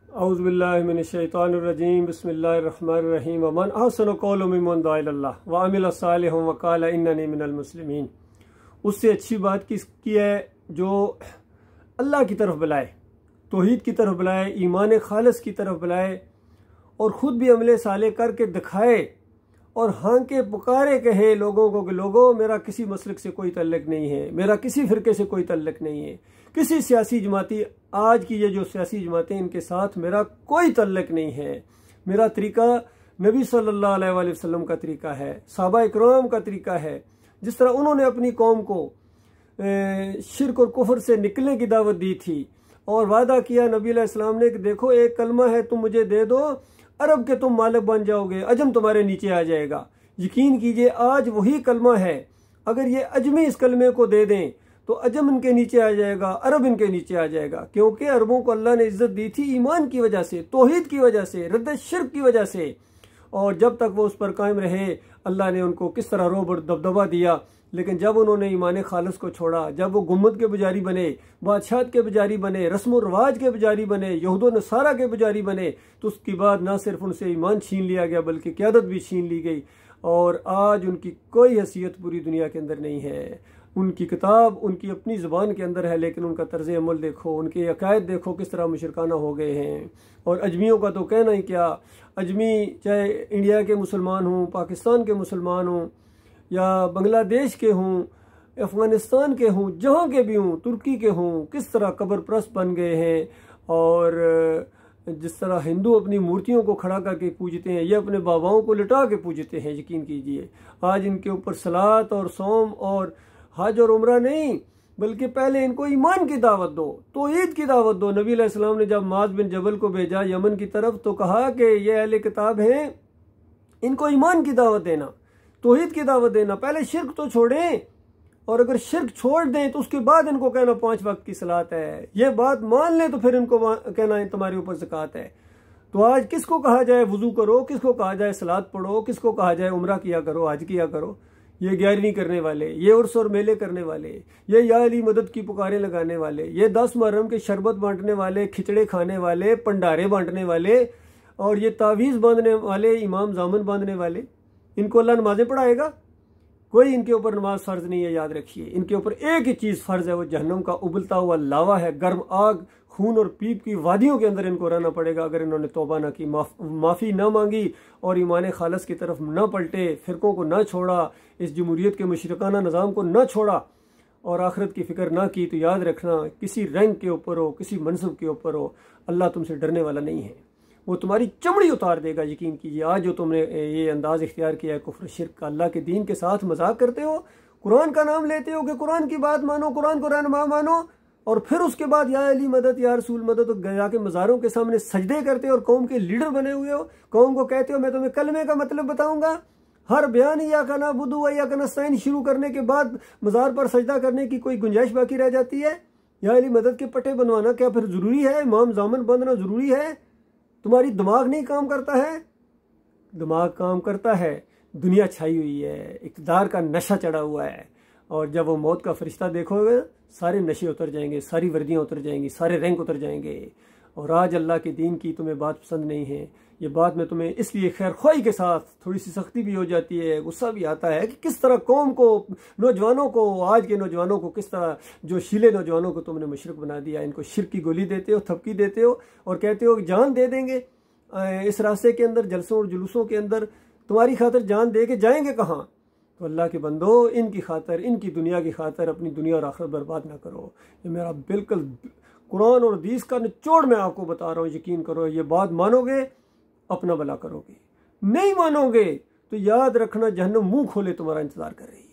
औज़ुबिल्लाहि मिनश्शैतानिर्रजीम बिस्मिल्लाहिर्रहमानिर्रहीम वमन अहसनु क़ौलन मिम्मन दुआ इलल्लाह व अमिला सालिहन व क़ाला इन्ननी मिनल मुस्लिमीन। उससे अच्छी बात किसकी है जो अल्लाह की तरफ बुलाए, तौहीद की तरफ बुलाए, ईमान खालिस की तरफ बुलाए और ख़ुद भी अमले साले करके दिखाए और हाँ के पुकारे कहे लोगों को कि लोगों मेरा किसी मसलक से कोई तल्लुक़ नहीं है, मेरा किसी फ़िरके से कोई तल्लुक़ नहीं है, किसी सियासी जमाती, आज की ये जो सियासी जमातें इनके साथ मेरा कोई तल्लुक़ नहीं है। मेरा तरीका नबी सल्लल्लाहु अलैहि वसल्लम का तरीका है, सहाबा इकराम का तरीका है। जिस तरह उन्होंने अपनी कौम को शिर्क और कुफ्र से निकलने की दावत दी थी और वादा किया नबी अलैहि सलाम ने कि देखो एक कलमा है, तुम मुझे दे दो, अरब के तुम मालिक बन जाओगे, अजम तुम्हारे नीचे आ जाएगा। यकीन कीजिए आज वही कलमा है, अगर ये अजमी इस कलमे को दे दें तो अजम इनके नीचे आ जाएगा, अरब इनके नीचे आ जाएगा। क्योंकि अरबों को अल्लाह ने इज्जत दी थी ईमान की वजह से, तौहीद की वजह से, रद्द शिर्क की वजह से। और जब तक वो उस पर कायम रहे अल्लाह ने उनको किस तरह रोब और दबदबा दिया। लेकिन जब उन्होंने ईमान खालिस को छोड़ा, जब वो गुम्मत के पुजारी बने, बादशाहत के पुजारी बने, रस्म और रिवाज के पुजारी बने, यहूद व नसारा के पुजारी बने, तो उसके बाद ना सिर्फ उनसे ईमान छीन लिया गया बल्कि क़यादत भी छीन ली गई। और आज उनकी कोई हैसियत पूरी दुनिया के अंदर नहीं है। उनकी किताब उनकी अपनी ज़बान के अंदर है, लेकिन उनका तर्ज़ अमल देखो, उनके अकायद देखो किस तरह मुशरकाना हो गए हैं। और अजमियों का तो कहना ही क्या, अजमी चाहे इंडिया के मुसलमान हों, पाकिस्तान के मुसलमान हों या बांग्लादेश के हों, अफ़गानिस्तान के हों, जहाँ के भी हों, तुर्की के हों, किस तरह कब्र परस्त बन गए हैं। और जिस तरह हिंदू अपनी मूर्तियों को खड़ा करके पूजते हैं, ये अपने बाबाओं को लिटा के पूजते हैं। यकीन कीजिए आज इनके ऊपर सलात और सौम और हज और उम्रा नहीं, बल्कि पहले इनको ईमान की दावत दो, तौहीद की दावत दो। नबी अलैहि सलाम ने जब माज बिन जबल को भेजा यमन की तरफ तो कहा कि ये अहले किताब हैं, इनको ईमान की दावत देना, तौहीद की दावत देना, पहले शिर्क तो छोड़ें। और अगर शिर्क छोड़ दें तो उसके बाद इनको कहना 5 वक्त की सलात है, ये बात मान लें तो फिर इनको कहना तुम्हारे ऊपर ज़कात है। तो आज किसको कहा जाए वुजू करो, किसको कहा जाए सलात पढ़ो, किसको कहा जाए उम्रा किया करो, हज किया करो। ये 11वीं करने वाले, ये उर्स और मेले करने वाले, ये या अली मदद की पुकारें लगाने वाले, ये 10 मुहर्रम के शरबत बांटने वाले, खिचड़े खाने वाले, पंडारे बांटने वाले और ये तावीज़ बांधने वाले, इमाम जामन बांधने वाले, इनको अल्लाह नमाजें पढ़ाएगा? कोई इनके ऊपर नमाज फ़र्ज नहीं है। याद रखिए इनके ऊपर एक ही चीज़ फ़र्ज है, वो जहन्नम का उबलता हुआ लावा है, गर्म आग, खून और पीप की वादियों के अंदर इनको रहना पड़ेगा अगर इन्होंने तौबा ना की, माफ़ी ना मांगी और ईमान खालिस की तरफ ना पलटे, फ़िरकों को ना छोड़ा, इस जमहूरियत के मुशरिकाना निज़ाम को ना छोड़ा और आखिरत की फ़िक्र ना की। तो याद रखना किसी रैंक के ऊपर हो, किसी मनसब के ऊपर हो, अल्लाह तुमसे डरने वाला नहीं है, वो तुम्हारी चमड़ी उतार देगा। यकीन कीजिए आज जो तुमने ये अंदाज़ इख्तियार किया है कुफ्र शिर्क का, अल्लाह के दीन के साथ मजाक करते हो, कुरान का नाम लेते हो कि कुरान की बात मानो, कुरान को रहनुमा मानो, और फिर उसके बाद या अली मदद या रसूल मदद जाके मज़ारों के सामने सजदे करते हो और कौम के लीडर बने हुए हो। कौम को कहते हो मैं तुम्हें कलमे का मतलब बताऊंगा। हर बयान या का नअबुदु व इय्याका नस्तईन शुरू करने के बाद मज़ार पर सजदा करने की कोई गुंजाइश बाकी रह जाती है? या अली मदद के पट्टे बनवाना क्या फिर ज़रूरी है? इमाम जामन बांधना ज़रूरी है? तुम्हारी दिमाग नहीं काम करता है? दिमाग काम करता है, दुनिया छाई हुई है, इक़्तिदार का नशा चढ़ा हुआ है। और जब वो मौत का फरिश्ता देखोगे सारे नशे उतर जाएंगे, सारी वर्दियाँ उतर जाएंगी, सारे रैंक उतर जाएंगे। और आज अल्लाह के दीन की तुम्हें बात पसंद नहीं है। ये बात में तुम्हें इसलिए खैर ख्वाही के साथ थोड़ी सी सख्ती भी हो जाती है, गुस्सा भी आता है कि किस तरह कौम को, नौजवानों को, आज के नौजवानों को, किस तरह जो शीले नौजवानों को तुमने मुशरिक बना दिया। इनको शिर्क की गोली देते हो, थपकी देते हो और कहते हो जान दे देंगे इस रास्ते के अंदर, जलसों और जुलूसों के अंदर तुम्हारी खातिर जान दे के जाएंगे कहाँ? तो अल्लाह के बंदो इनकी खातर, इनकी दुनिया की खातर अपनी दुनिया और आखिरत बर्बाद ना करो। ये मेरा बिल्कुल कुरान और हदीस का निचोड़ मैं आपको बता रहा हूँ। यकीन करो ये बात मानोगे अपना भला करोगे, नहीं मानोगे तो याद रखना जहन्नम मुंह खोले तुम्हारा इंतजार कर रही है।